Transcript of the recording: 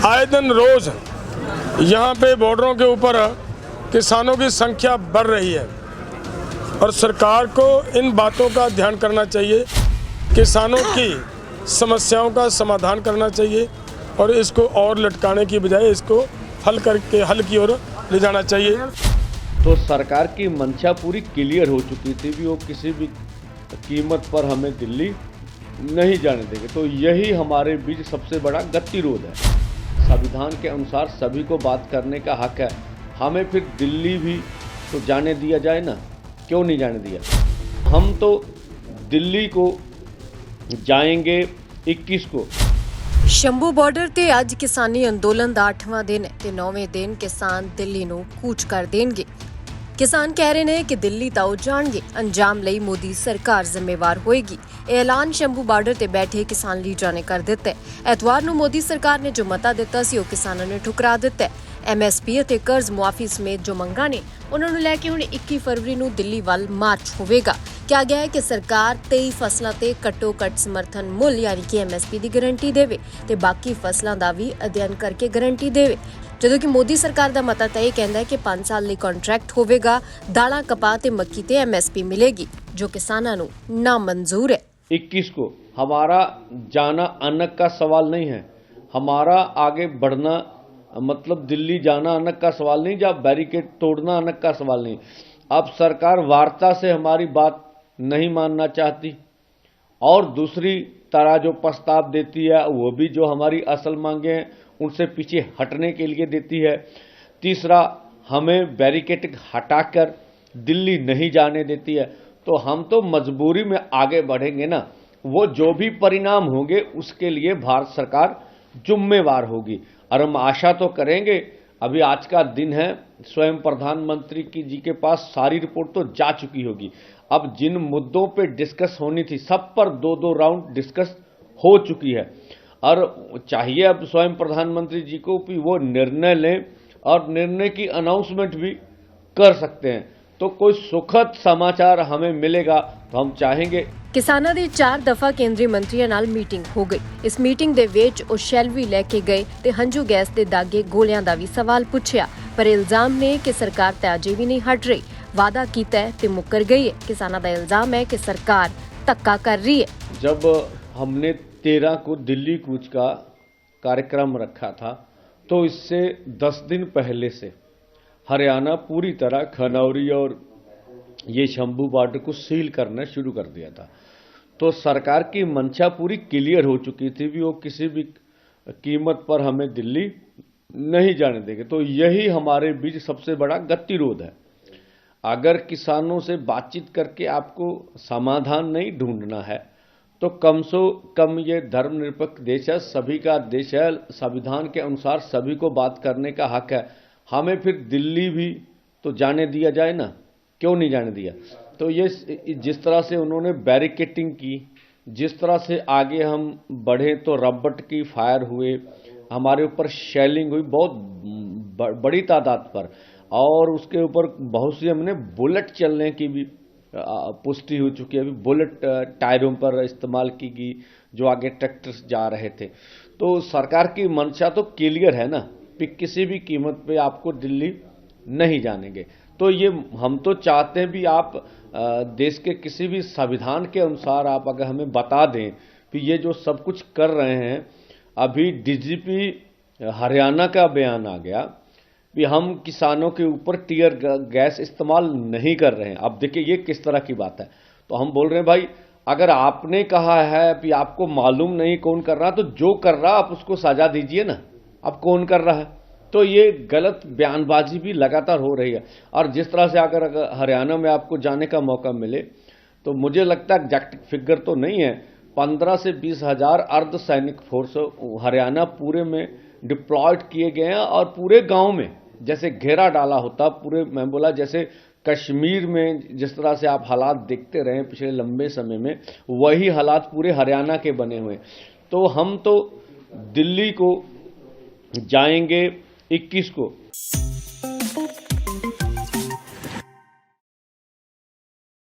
आए दिन रोज यहाँ पे बॉर्डरों के ऊपर किसानों की संख्या बढ़ रही है और सरकार को इन बातों का ध्यान करना चाहिए। किसानों की समस्याओं का समाधान करना चाहिए और इसको और लटकाने की बजाय इसको हल की ओर ले जाना चाहिए। तो सरकार की मंशा पूरी क्लियर हो चुकी थी भी वो किसी भी कीमत पर हमें दिल्ली नहीं जाने देंगे। तो यही हमारे बीच सबसे बड़ा गतिरोध है। संविधान के अनुसार सभी को बात करने का हक है, हमें फिर दिल्ली भी तो जाने दिया जाए ना, क्यों नहीं जाने दिया। हम तो दिल्ली को जाएंगे 21 को। ਸ਼ੰਭੂ ਬਾਰਡਰ ਤੇ ਅੱਜ ਕਿਸਾਨੀ ਅੰਦੋਲਨ ਦਾ 8ਵਾਂ ਦਿਨ ਹੈ ਤੇ 9ਵੇਂ ਦਿਨ ਕਿਸਾਨ ਦਿੱਲੀ ਨੂੰ ਕੂਚ ਕਰ ਦੇਣਗੇ। ਕਿਸਾਨ ਕਹਿ ਰਹੇ ਨੇ ਕਿ ਦਿੱਲੀ ਤਾਂ ਉਹ ਜਾਣਗੇ, ਅੰਜਾਮ ਲਈ ਮੋਦੀ ਸਰਕਾਰ ਜ਼ਿੰਮੇਵਾਰ ਹੋਏਗੀ। ਇਹ ਐਲਾਨ ਸ਼ੰਭੂ ਬਾਰਡਰ ਤੇ ਬੈਠੇ ਕਿਸਾਨ ਲੀਡਰਾਂ ਨੇ ਕਰ ਦਿੱਤਾ ਹੈ। ਐਤਵਾਰ ਨੂੰ ਮੋਦੀ ਸਰਕਾਰ ਨੇ ਜੋ ਮਤਾ ਦਿੱਤਾ ਸੀ ਉਹ ਕਿਸਾਨਾਂ ਨੇ ਠੁਕਰਾ ਦਿੱਤਾ ਹੈ। ਐਮਐਸਪੀ ਅਤੇ ਕਰਜ਼ ਮੁਆਫੀ ਸਮੇਤ ਜੋ ਮੰਗਾਂ ਨੇ ਉਹਨਾਂ ਨੂੰ ਲੈ ਕੇ ਹੁਣ 21 ਫਰਵਰੀ ਨੂੰ ਦਿੱਲੀ ਵੱਲ ਮਾਰਚ ਹੋਵੇਗਾ। ਕਿਹਾ ਗਿਆ ਹੈ ਕਿ ਸਰਕਾਰ 23 ਫਸਲਾਂ ਤੇ ਘੱਟੋ ਘੱਟ ਸਮਰਥਨ ਮੁੱਲ ਯਾਨੀ ਕਿ ਐਮਐਸਪੀ ਦੀ ਗਾਰੰਟੀ ਦੇਵੇ ਤੇ ਬਾਕੀ ਫਸਲਾਂ ਦਾ ਵੀ ਅਧਿਐਨ ਕਰਕੇ ਗਾਰੰਟੀ ਦੇਵੇ। ਜਦੋਂ ਕਿ ਮੋਦੀ ਸਰਕਾਰ ਦਾ ਮਤਾ ਤਾਂ ਇਹ ਕਹਿੰਦਾ ਹੈ ਕਿ 5 ਸਾਲ ਲਈ ਕੰਟਰੈਕਟ ਹੋਵੇਗਾ, ਦਾਲਾਂ, ਕਪਾਹ ਤੇ ਮੱਕੀ ਤੇ ਐਮਐਸਪੀ ਮਿਲੇਗੀ ਜੋ ਕਿਸਾਨਾਂ ਨੂੰ ਨਾ ਮਨਜ਼ੂਰ ਹੈ। 21 को हमारा जाना अनक का सवाल नहीं है, हमारा आगे बढ़ना मतलब दिल्ली जाना अनक का सवाल नहीं, जब बैरिकेड तोड़ना अनक का सवाल नहीं। अब सरकार वार्ता से हमारी बात नहीं मानना चाहती और दूसरी तरह जो प्रस्ताव देती है वो भी जो हमारी असल मांगे हैं उनसे पीछे हटने के लिए देती है। तीसरा, हमें बैरिकेड हटाकर दिल्ली नहीं जाने देती है। तो हम तो मजबूरी में आगे बढ़ेंगे ना, वो जो भी परिणाम होंगे उसके लिए भारत सरकार जिम्मेवार होगी। और हम आशा तो करेंगे, अभी आज का दिन है, स्वयं प्रधानमंत्री जी के पास सारी रिपोर्ट तो जा चुकी होगी। अब जिन मुद्दों पे डिस्कस होनी थी सब पर 2-2 राउंड डिस्कस हो चुकी है और चाहिए अब स्वयं प्रधानमंत्री जी को भी वो निर्णय लें और निर्णय की अनाउंसमेंट भी कर सकते हैं। तो कोई सुखद समाचार हमें मिलेगा तो हम चाहेंगे। ਕਿਸਾਨਾਂ ਦੀ 4 ਦਫਾ ਕੇਂਦਰੀ ਮੰਤਰੀਆਂ ਨਾਲ ਮੀਟਿੰਗ ਹੋ ਗਈ। ਇਸ ਮੀਟਿੰਗ ਦੇ ਵਿੱਚ ਉਹ ਸ਼ੈਲ ਵੀ ਲੈ ਕੇ ਗਏ ਤੇ ਹੰਝੂ ਗੈਸ ਦੇ ਦਾਗੇ ਗੋਲਿਆਂ ਦਾ ਵੀ ਸਵਾਲ ਪੁੱਛਿਆ, ਪਰ ਇਲਜ਼ਾਮ ਨੇ ਕਿ ਸਰਕਾਰ ਤਾਂ ਅਜੇ ਵੀ ਨਹੀਂ ਹਟ ਰਹੀ, वादा किया है तो मुकर गई है। किसानों का इल्जाम है कि सरकार धक्का कर रही है। जब हमने 13 को दिल्ली कूच का कार्यक्रम रखा था तो इससे 10 दिन पहले से हरियाणा पूरी तरह खनौरी और ये शंभू बॉर्डर को सील करना शुरू कर दिया था। तो सरकार की मंशा पूरी क्लियर हो चुकी थी भी वो किसी भी कीमत पर हमें दिल्ली नहीं जाने देंगे। तो यही हमारे बीच सबसे बड़ा गतिरोध है। अगर किसानों से बातचीत करके आपको समाधान नहीं ढूंढना है तो कम से कम ये धर्मनिरपेक्ष देश है, सभी का देश है, संविधान के अनुसार सभी को बात करने का हक है, हमें फिर दिल्ली भी तो जाने दिया जाए ना, क्यों नहीं जाने दिया। तो ये जिस तरह से उन्होंने बैरिकेटिंग की, जिस तरह से आगे हम बढ़े तो रबट की फायर हुए, हमारे ऊपर शेलिंग हुई बहुत बड़ी तादाद पर और उसके ऊपर बहुत सी हमने बुलेट चलने की भी पुष्टि हो चुकी है। अभी बुलेट टायरों पर इस्तेमाल की गई जो आगे ट्रैक्टर्स जा रहे थे। तो सरकार की मंशा तो क्लियर है ना कि किसी भी कीमत पे आपको दिल्ली नहीं जानेंगे। तो ये हम तो चाहते हैं भी आप देश के किसी भी संविधान के अनुसार आप अगर हमें बता दें कि ये जो सब कुछ कर रहे हैं। अभी डीजीपी हरियाणा का बयान आ गया कि हम किसानों के ऊपर टीयर गैस इस्तेमाल नहीं कर रहे हैं। अब देखिए ये किस तरह की बात है। तो हम बोल रहे हैं भाई, अगर आपने कहा है कि आपको मालूम नहीं कौन कर रहा, तो जो कर रहा आप उसको सजा दीजिए ना, अब कौन कर रहा है। तो ये गलत बयानबाजी भी लगातार हो रही है। और जिस तरह से अगर हरियाणा में आपको जाने का मौका मिले तो मुझे लगता है एग्जैक्ट फिगर तो नहीं है, 15 से 20 हजार अर्धसैनिक फोर्स हरियाणा पूरे में डिप्लॉयड किए गए हैं और पूरे गांव में जैसे घेरा डाला होता पूरे, मैं बोला जैसे कश्मीर में जिस तरह से आप हालात देखते रहे पिछले लंबे समय में, वही हालात पूरे हरियाणा के बने हुए। तो हम तो दिल्ली को जाएंगे 21 को।